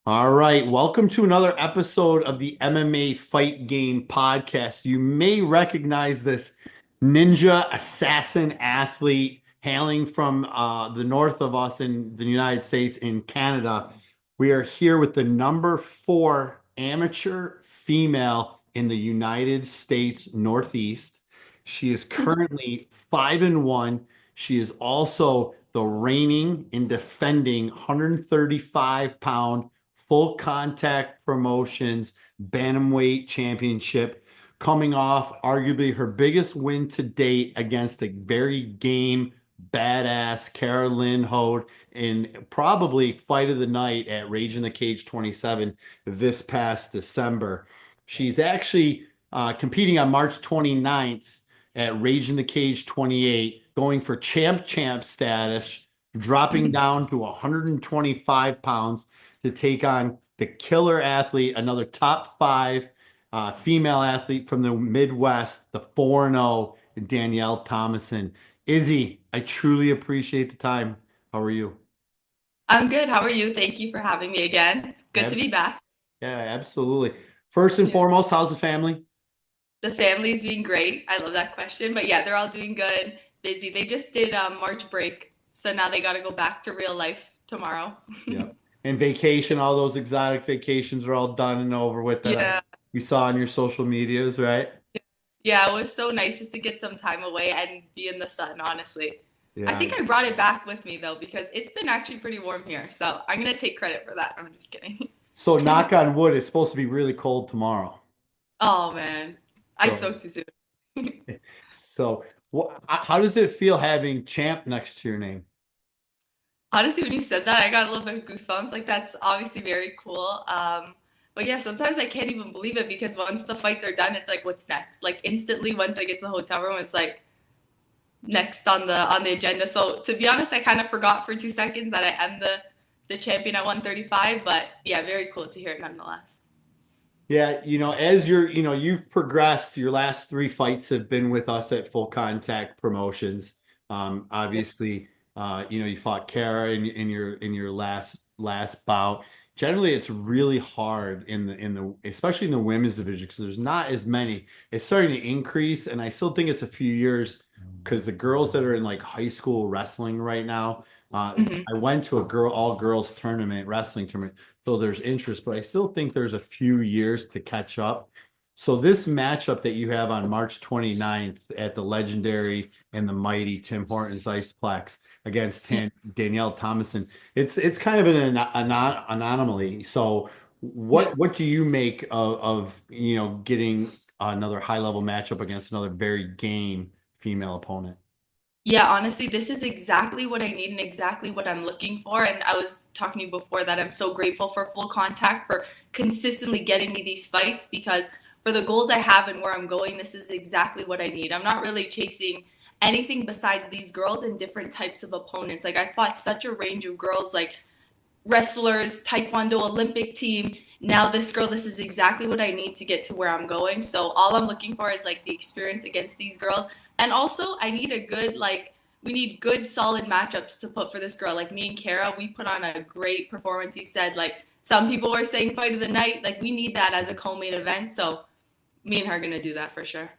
All right, welcome to another episode of the MMA Fight Game Podcast. You may recognize this ninja assassin athlete hailing from the north of us in the United States in Canada. We are here with the number four amateur female in the United States Northeast. She is currently 5-1. She is also the reigning and defending 135-pound full contact promotions bantamweight championship, coming off arguably her biggest win to date against a very game badass Carolyn Hode in probably fight of the night at Rage in the Cage 27 this past December. She's actually competing on March 29th at Rage in the Cage 28, going for champ status, dropping down to 125 pounds to take on the killer athlete, another top five female athlete from the Midwest, the 4-0, Danielle Thomason. Izzy, I truly appreciate the time. How are you? I'm good. How are you? Thank you for having me again. It's good to Abs- be back. yeah, absolutely. First and Yeah. foremost, how's the family? The family's doing great. I love that question. But yeah, they're all doing good, busy. They just did March break. So now they got to go back to real life tomorrow. Yep. And vacation, all those exotic vacations are all done and over with that Yeah. you saw on your social medias, right? Yeah, it was so nice just to get some time away and be in the sun, honestly. I Yeah. think I brought it back with me though, because it's been actually pretty warm here. So I'm going to take credit for that. I'm just kidding. So knock on wood, it's supposed to be really cold tomorrow. Oh, man. I So spoke too soon. So, how does it feel having champ next to your name? Honestly, when you said that, I got a little bit of goosebumps. Like that's obviously very cool. But yeah, sometimes I can't even believe it because once the fights are done, it's like, what's next? Like instantly, once I get to the hotel room, it's like next on the agenda. So to be honest, I kind of forgot for 2 seconds that I am the champion at 135. But yeah, very cool to hear it nonetheless. Yeah, as you've progressed, your last three fights have been with us at Full Contact Promotions. Obviously, you fought Kara in your last bout. Generally, it's really hard in the especially in the women's division because there's not as many. It's starting to increase, and I still think it's a few years because the girls that are in like high school wrestling right now. Hmm. I went to a all girls tournament, wrestling tournament, so there's interest, but I still think there's a few years to catch up. So this matchup that you have on March 29th at the legendary and the mighty Tim Hortons Iceplex against Danielle Thomason, it's kind of an anomaly. So Yeah. what do you make of getting another high level matchup against another very game female opponent? Yeah, honestly, this is exactly what I need and exactly what I'm looking for. And I was talking to you before that I'm so grateful for full contact for consistently getting me these fights because for the goals I have and where I'm going, this is exactly what I need. I'm not really chasing anything besides these girls and different types of opponents. Like I fought such a range of girls, like wrestlers, taekwondo Olympic team. Now this girl, this is exactly what I need to get to where I'm going. So all I'm looking for is like the experience against these girls. And also I need a good like we need good solid matchups to put for this girl. Like me and Kara, we put on a great performance. You said like some people were saying fight of the night. Like we need that as a co-main event. So me and her are gonna do that for sure.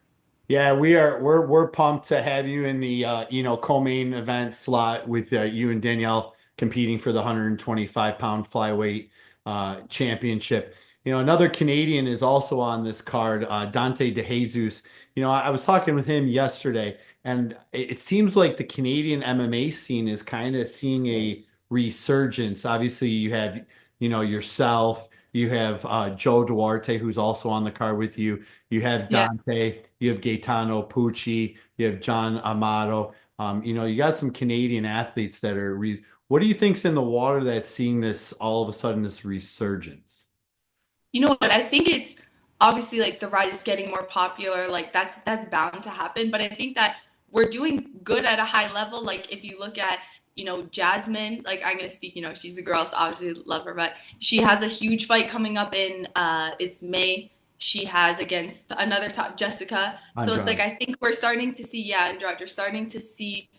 Yeah, we're pumped to have you in the co-main event slot with you and Danielle competing for the 125-pound flyweight championship. Another Canadian is also on this card, Dante DeJesus. I was talking with him yesterday, and it seems like the Canadian MMA scene is kind of seeing a resurgence. Obviously, you have yourself, you have Joe Duarte, who's also on the card with you. You have Yeah. Dante, you have Gaetano Pucci, you have John Amato. You got some Canadian athletes that are. What do you think's in the water that's seeing this all of a sudden this resurgence? You know what? I think it's obviously like the rise is getting more popular. Like that's bound to happen. But I think that we're doing good at a high level. Like if you look at Jasmine, like I'm gonna speak. She's a girl, so obviously love her. But she has a huge fight coming up in it's May. She has against another top Jessica. So it's like Andrade. I think we're starting to see, yeah, Andrade, you're starting to see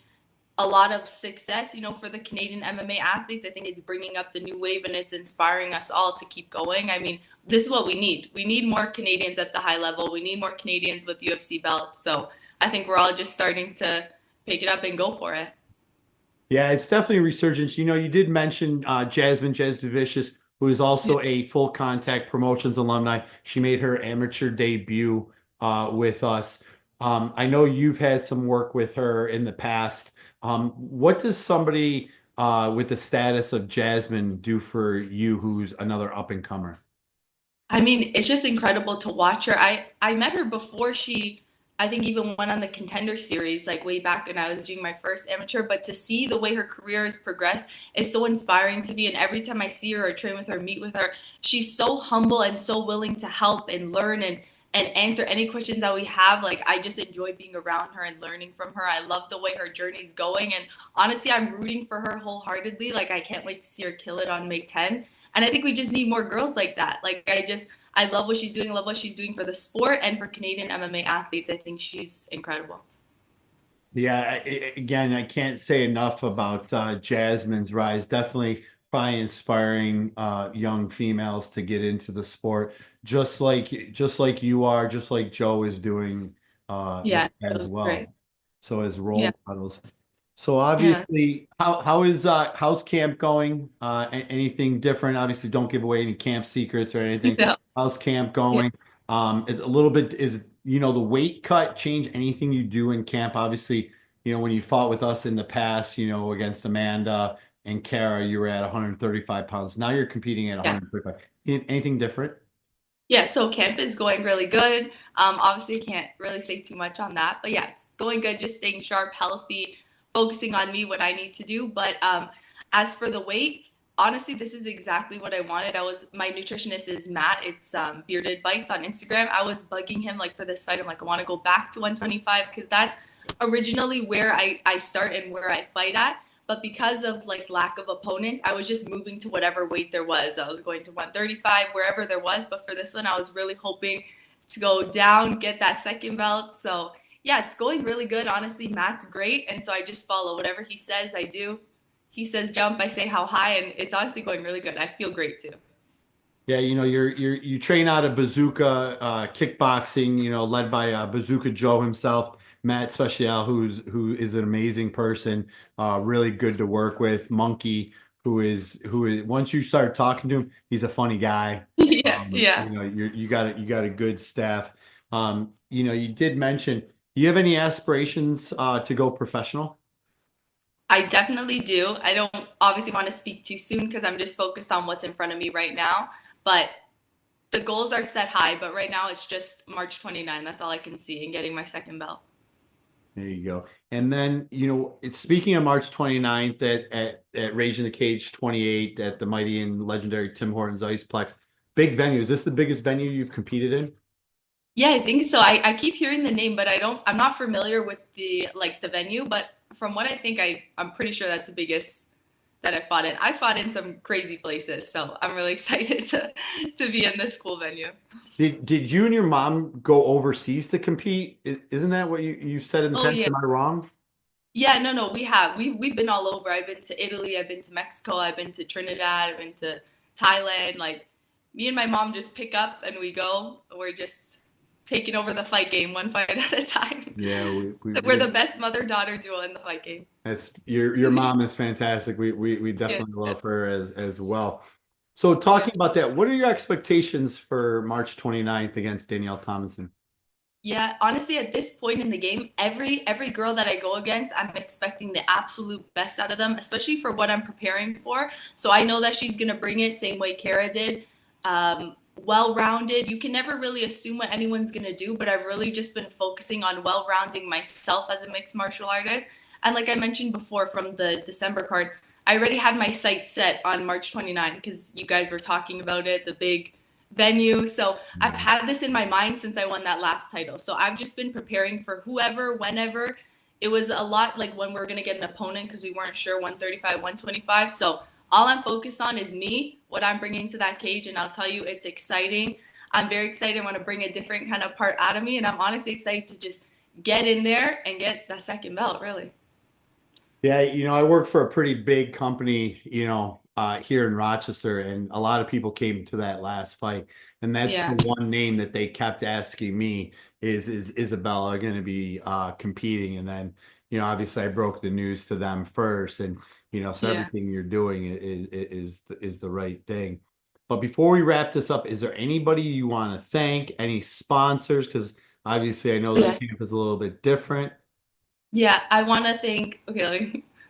a lot of success, for the Canadian MMA athletes. I think it's bringing up the new wave and it's inspiring us all to keep going. I mean, this is what we need. We need more Canadians at the high level. We need more Canadians with UFC belts. So I think we're all just starting to pick it up and go for it. Yeah, it's definitely a resurgence. You did mention Jasmine Jasdovicius, who is also a full contact promotions alumni. She made her amateur debut with us. I know you've had some work with her in the past. What does somebody with the status of Jasmine do for you, who's another up and comer? I mean, it's just incredible to watch her. I met her before she, I think, even went on the Contender Series, like way back when I was doing my first amateur. But to see the way her career has progressed is so inspiring to me. And every time I see her or train with her, meet with her, she's so humble and so willing to help and learn and answer any questions that we have. Like, I just enjoy being around her and learning from her. I love the way her journey is going. And honestly, I'm rooting for her wholeheartedly. Like, I can't wait to see her kill it on May 10th. And I think we just need more girls like that. Like, I love what she's doing. I love what she's doing for the sport and for Canadian MMA athletes. I think she's incredible. Yeah, again, I can't say enough about Jasmine's rise. Definitely probably inspiring young females to get into the sport, just like you are, just like Joe is doing Yeah, it as was great. well. So as Yeah, role models. So yeah. obviously, how's camp going? Anything different? Obviously, don't give away any camp secrets or anything. No. How's camp Yeah. going? It's a little bit is the weight cut change anything you do in camp? Obviously, when you fought with us in the past, against Amanda and Kara, you were at 135 pounds. Now you're competing at Yeah. 135. Anything different? Yeah, so camp is going really good. Obviously, can't really say too much on that, but yeah, it's going good. Just staying sharp, healthy, focusing on me, what I need to do. But as for the weight, honestly, this is exactly what I wanted. My nutritionist is Matt. It's Bearded Bites on Instagram. I was bugging him like for this fight. I'm like, I want to go back to 125 because that's originally where I start and where I fight at. But because of like lack of opponents, I was just moving to whatever weight there was. I was going to 135, wherever there was. But for this one, I was really hoping to go down, get that second belt. So yeah, it's going really good. Honestly, Matt's great. And so I just follow whatever he says, I do. He says jump, I say how high, and it's honestly going really good. I feel great too. Yeah, you train out of Bazooka kickboxing, led by Bazooka Joe himself, Matt Special, who is an amazing person, really good to work with. Monkey, who is once you start talking to him, he's a funny guy. Yeah, yeah. You got a good staff. You did mention, do you have any aspirations to go professional? I definitely do. I don't obviously want to speak too soon because I'm just focused on what's in front of me right now. But the goals are set high, but right now it's just March 29. That's all I can see and getting my second belt. There you go. And then, it's speaking of March 29th at Rage in the Cage 28 at the mighty and legendary Tim Hortons Iceplex. Big venue. Is this the biggest venue you've competed in? Yeah, I think so. I keep hearing the name, but I'm not familiar with the venue, but from what I think I'm pretty sure that's the biggest that I fought in. I fought in some crazy places, so I'm really excited to be in this cool venue. Did you and your mom go overseas to compete? Isn't that what you said in the Oh past? yeah. Am I wrong? Yeah, no, we have. We've been all over. I've been to Italy, I've been to Mexico, I've been to Trinidad, I've been to Thailand. Like me and my mom just pick up and we go. We're just taking over the fight game one fight at a time. Yeah, We're the best mother-daughter duo in the fight game. that's your mom is fantastic. We Yeah. definitely love her as well. So talking about that, what are your expectations for March 29th against Danielle Thomason? Yeah, honestly, at this point in the game, every girl that I go against, I'm expecting the absolute best out of them, especially for what I'm preparing for. So I know that she's gonna bring it same way Kara did. Well-rounded. You can never really assume what anyone's gonna do, but I've really just been focusing on well-rounding myself as a mixed martial artist. And like I mentioned before from the December card, I already had my sights set on March 29 because you guys were talking about it, the big venue. So I've had this in my mind since I won that last title. So I've just been preparing for whoever, whenever. It was a lot like when we are going to get an opponent because we weren't sure 135, 125. So all I'm focused on is me, what I'm bringing to that cage. And I'll tell you, it's exciting. I'm very excited. I want to bring a different kind of part out of me. And I'm honestly excited to just get in there and get that second belt, really. Yeah, I work for a pretty big company, here in Rochester, and a lot of people came to that last fight, and that's the Yeah, one name that they kept asking me is Isabella going to be competing, and then obviously I broke the news to them first, and so yeah. everything you're doing is the right thing. But before we wrap this up, is there anybody you want to thank? Any sponsors? Because obviously I know this Yeah, camp is a little bit different. yeah. I want to thank. Okay,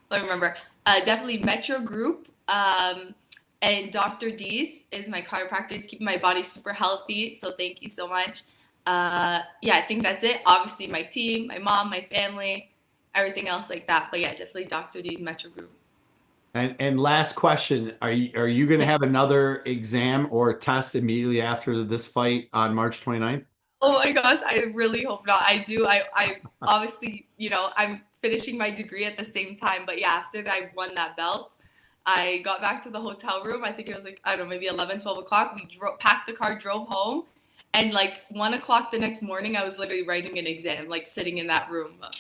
let me remember. Definitely Metro Group. And Dr. D's is my chiropractor. He's keeping my body super healthy. So thank you so much. Yeah, I think that's it. Obviously, my team, my mom, my family, everything else like that. But yeah, definitely Dr. D's Metro Group. And last question, are you going to Yeah. have another exam or test immediately after this fight on March 29th? Oh my gosh, I really hope not. I do. I obviously, I'm finishing my degree at the same time. But yeah, after I won that belt, I got back to the hotel room. I think it was like, I don't know, maybe 11, 12 o'clock. Packed the car, drove home. And like 1 o'clock the next morning, I was literally writing an exam, like sitting in that room. Right.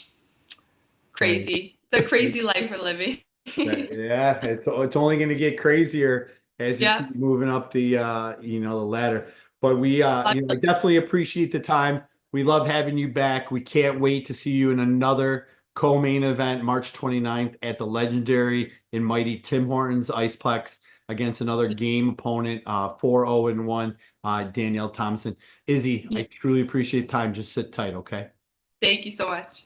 Crazy. It's a crazy life we're living. Yeah, it's only going to get crazier as you Yeah. keep moving up the ladder. But we I definitely appreciate the time. We love having you back. We can't wait to see you in another co-main event March 29th at the legendary and mighty Tim Hortons Iceplex against another game opponent, 4-0-1, Danielle Thomason. Izzy, I truly appreciate the time. Just sit tight, okay? Thank you so much.